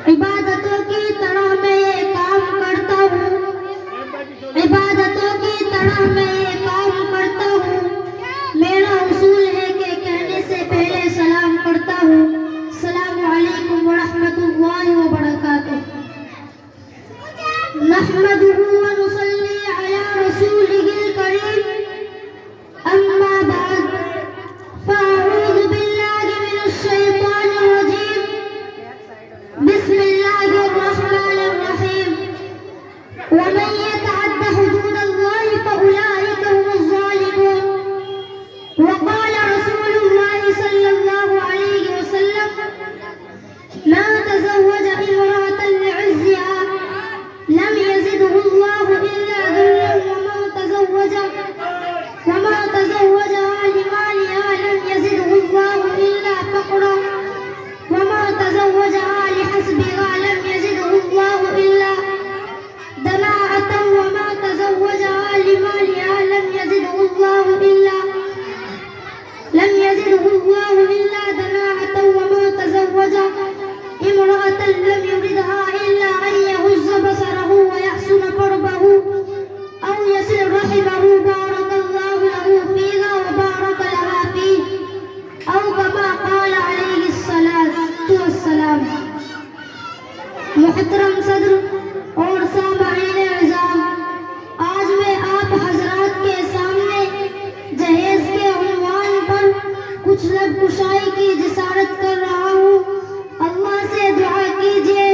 عبادتوں کی طرح میں یہ کام کرتا ہوں، عبادتوں کی طرح میں یہ کام کرتا ہوں۔ میرا اصول ہے کہ کہنے سے پہلے سلام کرتا ہوں۔ السلام علیکم ورحمۃ اللہ وبرکاتہ۔ نحمده ونصلي على رسوله الكريم، اما بعد، فاعوذ باللہ من الشیطان الرجیم، بسم اللہ الرحمن الرحیم۔ ومن يتعد حدود الله فأولئك هم الظالمون۔ وقال رسول الله صلى الله عليه وسلم: ما تزوج امرأة لعزها لم يزده الله إلا ذلا، وما تزوجها لمالها لم يزده الله إلا فقرا، وما تزوجها لحسبها لم يزده الله إلا دناءة، وما تزوجها لمالها لم يزده الله إلا دناءة، وما تزوج امرأة لم يردها إلا أن يغض بصره ويحسن فرجه أو يصل رحمه، بارك الله له فيها وبارك لها فيه، أو كما قال عليه الصلاة والسلام۔ محترم صدر اور سامعین اعزام، آج میں آپ حضرات کے سامنے جہیز کے عنوان پر کچھ لب کشائی کی جسارت کر رہا ہوں۔ اللہ سے دعا کیجیے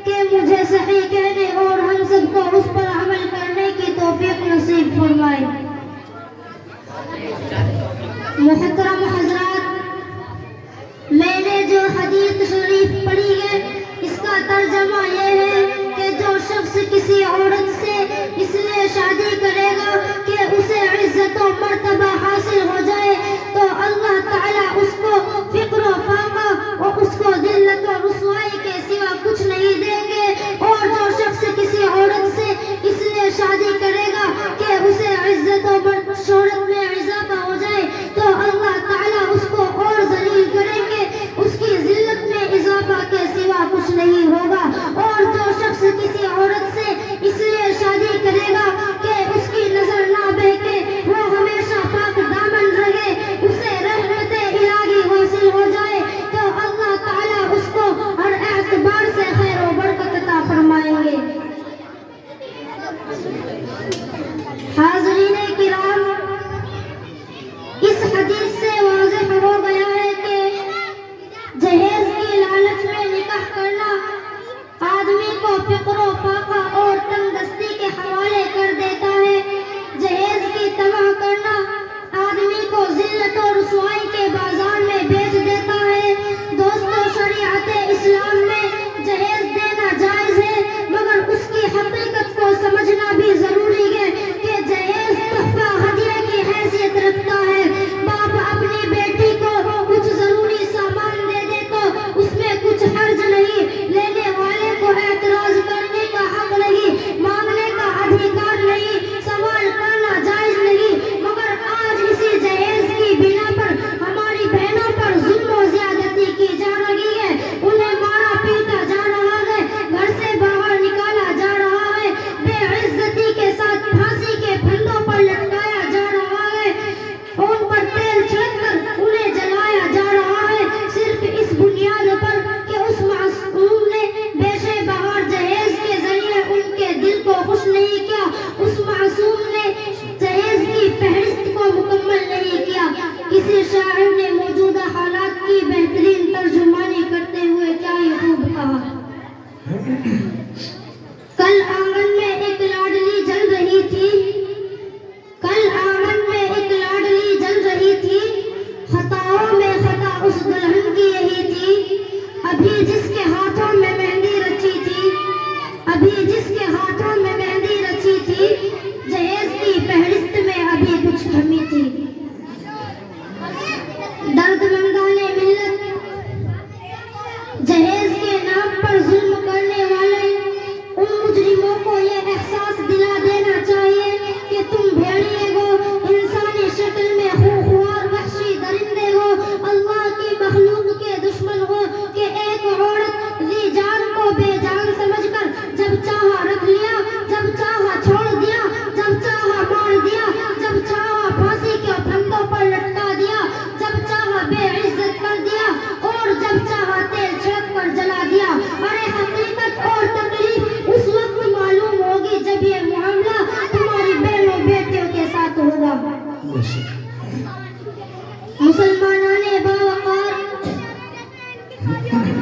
کہ مجھے صحیح کہنے اور ہم سب کو اس پر عمل کرنے کی توفیق نصیب فرمائے۔ محترم حضرات، میں نے جو حدیث شریف پڑھی ہے اس کا ترجمہ یہ ہے کہ جو شخص کسی عورت سے اس لیے شادی کرے گا کہ اسے عزت و مرتبہ حاصل ہو جائے تو اللہ تعالیٰ اس کو فقر و فاقہ اور اس کو ذلت و رسوائی کے سوا کچھ نہیں دیں گے، اور جو شخص کسی عورت سے اس لیے شادی کرے گا کہ اسے عزت و شہرت میں اضافہ ہو جائے تو اللہ تعالیٰ اس کو اور ذلیل کریں گے، اس کی ذلت میں اضافہ کے سوا کچھ نہیں ہوگا۔ اور جو شخص کسی عورت سے اس لیے شادی کرے گا کہ اس کی نظر نہ بہکے، وہ ہمیشہ پاک دامن رہے، اسے رحمت الہی حاصل ہو جائے تو اللہ تعالیٰ اس کو ہر اعتبار سے خیر و برکت عطا فرمائیں گے۔ حاضرین کرام، اس حدیث سے واضح ہو گیا ہے کہ جہیز کی لالچ میں نکاح کرنا آدمی کو فقر و فاقہ اور تنگ دستی کے حوالے کر دیتا ہے۔ جہیز کی تباہ کرنا آدمی کو ذلت و رسوائی کے بازار میں بیچ دیتا ہے۔ دوستو، شریعت اسلام میں جہیز دینا جائز ہے، مگر اس کی حقیقت کو سمجھنا بھی ضروری ہے کہ جہیز تحفہ ہدیہ کی حیثیت رکھتا ہے۔ باپ اپنی بیٹی کو کچھ ضروری سامان دے دے تو اس میں کچھ حرج نہیں، لینے والے کو اعتراض کرنے کا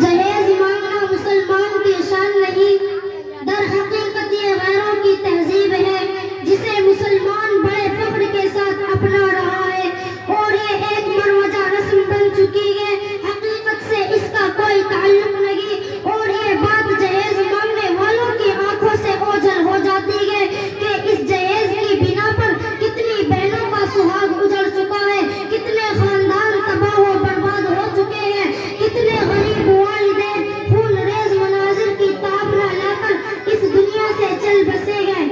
جہیز مانگنا مسلمان کی شان نہیں، در حقیقت یہ غیروں کی تہذیب ہے جسے مسلمان بڑے فخر کے ساتھ اپنا رہا ہے، اور یہ ایک مروجہ رسم بن چکی ہے، حقیقت سے اس کا کوئی تعلق نہیں، اور یہ بات جہیز مانگنے والوں کی آنکھوں سے اوجھل ہو جاتی ہے کہ اس جہیز کی بنا پر کتنی بہنوں کا سہاگ اجڑ چکا ہے، کتنے خاندان تباہ و برباد ہو چکے ہیں، کتنے غریب والدین خون ریز مناظر کی تاب نہ لا کر اس دنیا سے چل بسے گئے،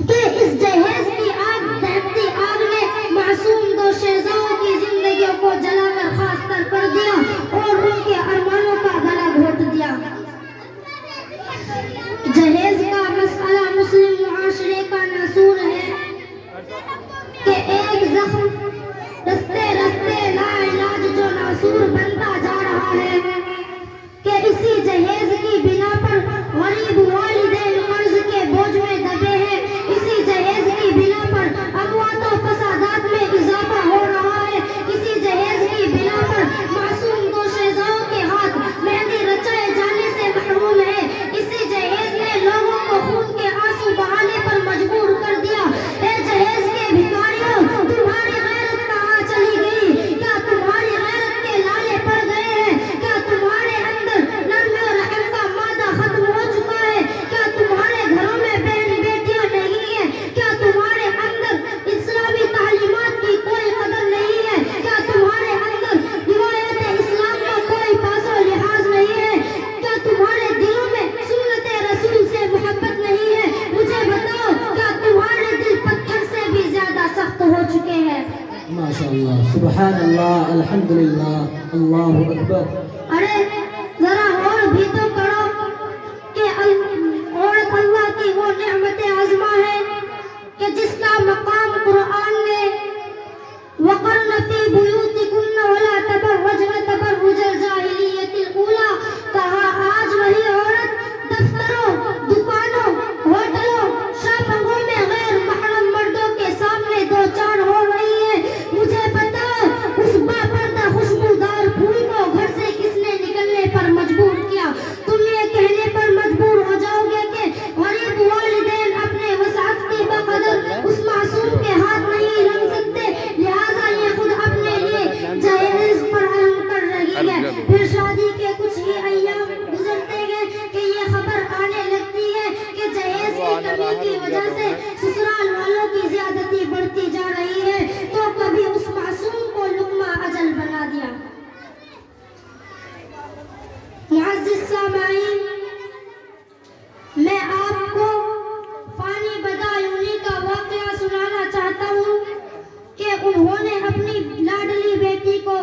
کہ اس جہیز کی آگ دہتی آگ نے معصوم دو شہزادوں کی زندگیوں کو جلا کر خاکستر کر دیا اور ان کے ارمانوں کا گلا گھونٹ دیا۔ جہیز کا مسئلہ مسلم معاشرے کا ناسور ہے کہ ایک زخم رستے رستے لا علاج جو ناسور بنتا جا رہا ہے، کہ اسی جہیز کی بنا پر غریب والدین قرض کے بوجھ میں دبے ہیں، اسی جہیز کی بنا پر اموات و فسادات میں اضافہ ہو رہا ہے، اسی جہیز کی بنا پر معصوم دو شہزادوں کے ہاتھ مہندی رچائے جانے سے محروم ہے، اسی جہیز نے لوگوں کو خون کے آنسو بہانے پر مجبور کر دیا۔ اے جہیز کے بھکاریوں، تمہاری غیرت کہاں چلی گئی؟ کیا تمہاری غیرت کے لالے پڑ گئے ہیں؟ کیا تمہارے اندر نرمی و رحم کا مادہ ختم ہو چکا ہے؟ کیا تمہارے گھروں میں بہن بیٹیاں نہیں ہیں؟ کیا تمہارے اندر اسلامی تعلیمات کی کوئی قدر نہیں ہے؟ کیا تمہارے اندر روایت اسلام کا کوئی پاس و لحاظ نہیں ہے؟ کیا تمہارے دلوں میں سنت رسول سے محبت نہیں ہے؟ مجھے بتاؤ، کیا تمہارے دل پتھر سے بھی زیادہ سخت ہو چکے ہیں؟ ماشاءاللہ، سبحان اللہ، الحمدللہ، اللہ اکبر۔ ارے ذرا اور بھی تو کرو کہ عورت اللہ کی وہ نعمت عظمہ ہے کہ جس کا مقام قرآن نے وَقَرْنَ فِي بُيُوتِكُنَّ وَلَا تَبَرَّجْنَ تَبَرُّجَ الْجَاهِلِيَّةِ الْأُولَىٰ کہا۔ آج وہی عورت دفتروں، دکانوں، ہوٹلوں، شاپنگوں میں غیر محرم مردوں کے سامنے دو چار ہو رہی ہے۔ مجھے بتاؤ، اس باپردہ خوشبودار پھول کو گھر سے کس نے نکلنے پر مجبور کیا؟ تم یہ کہنے پر مجبور ہو جاؤ گے کہ غریب والدین اپنے وسعت کی بقدر اس معصوم کے ہاتھ نہیں رنگ سکتے، لہٰذا یہ خود اپنے لیے جہیز فراہم کر رہی ہے۔ پھر شادی کے کچھ ہی ایام گزرتے گئے کہ یہ خبر آنے لگتی ہے کہ جہیز کی کمی کی وجہ سے سسرال والوں کی زیادتی بڑھتی جا رہی ہے، تو کبھی اس معصوم کو لقمہ اجل بنا دیا۔ معزز سامعین، میں آپ کو فانی بدایونی کا واقعہ سنانا چاہتا ہوں کہ انہوں نے اپنی لاڈلی بیٹی کو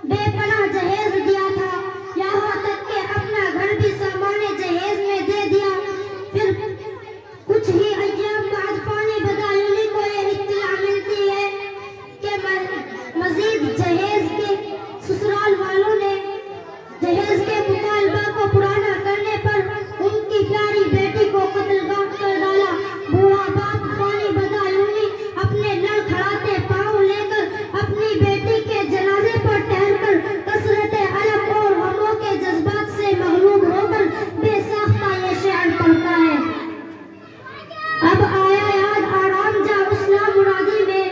بے پناہ جہیز دیا تھا، یہاں تک کہ اپنا گھر بھی سامان جہیز میں دے دیا۔ پھر کچھ ہی ایام بعد فانی بدایونی کو یہ اطلاع ملتی ہے کہ مزید جہیز کے سسرال والوں نے جہیز کے مطالبہ کو پرانا کرنے پر ان کی پیاری بیٹی کو قتل کر ڈالا۔ بوڑھا باپ فانی بدایونی اپنے لڑکھڑاتے پاؤں لے کر اپنی بیٹی کے جنازے پر ٹہر کر کثرت علم اور غموں کے جذبات سے مغلوب ہو کر بے ساختہ یہ شعر پڑھتا ہے۔ اب آیا یاد آرام جا اس نامرادی میں،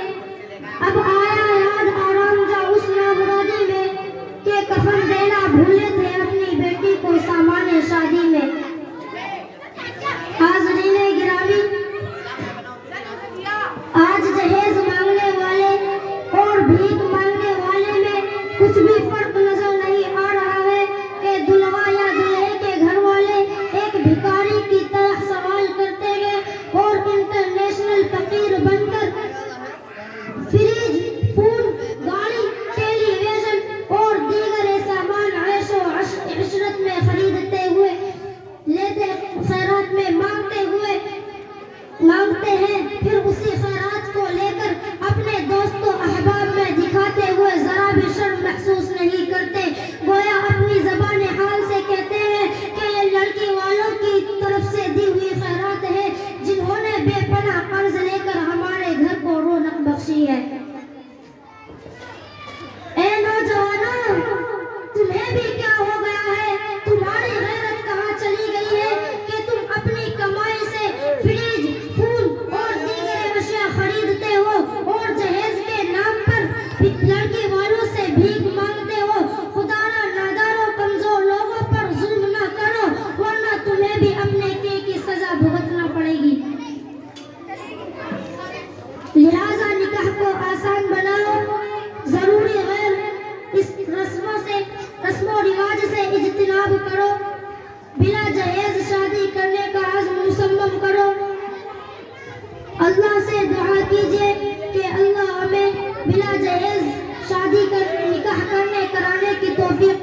اب آیا یاد آرام جا اس نامرادی میں کہ کفن دینا بھولے تھے اپنی سے اجتناب کرو، بلا جہیز شادی کرنے کا عزم مصمم کرو۔ اللہ سے دعا کیجئے کہ اللہ ہمیں بلا جہیز شادی نکاح کرانے کی توفیق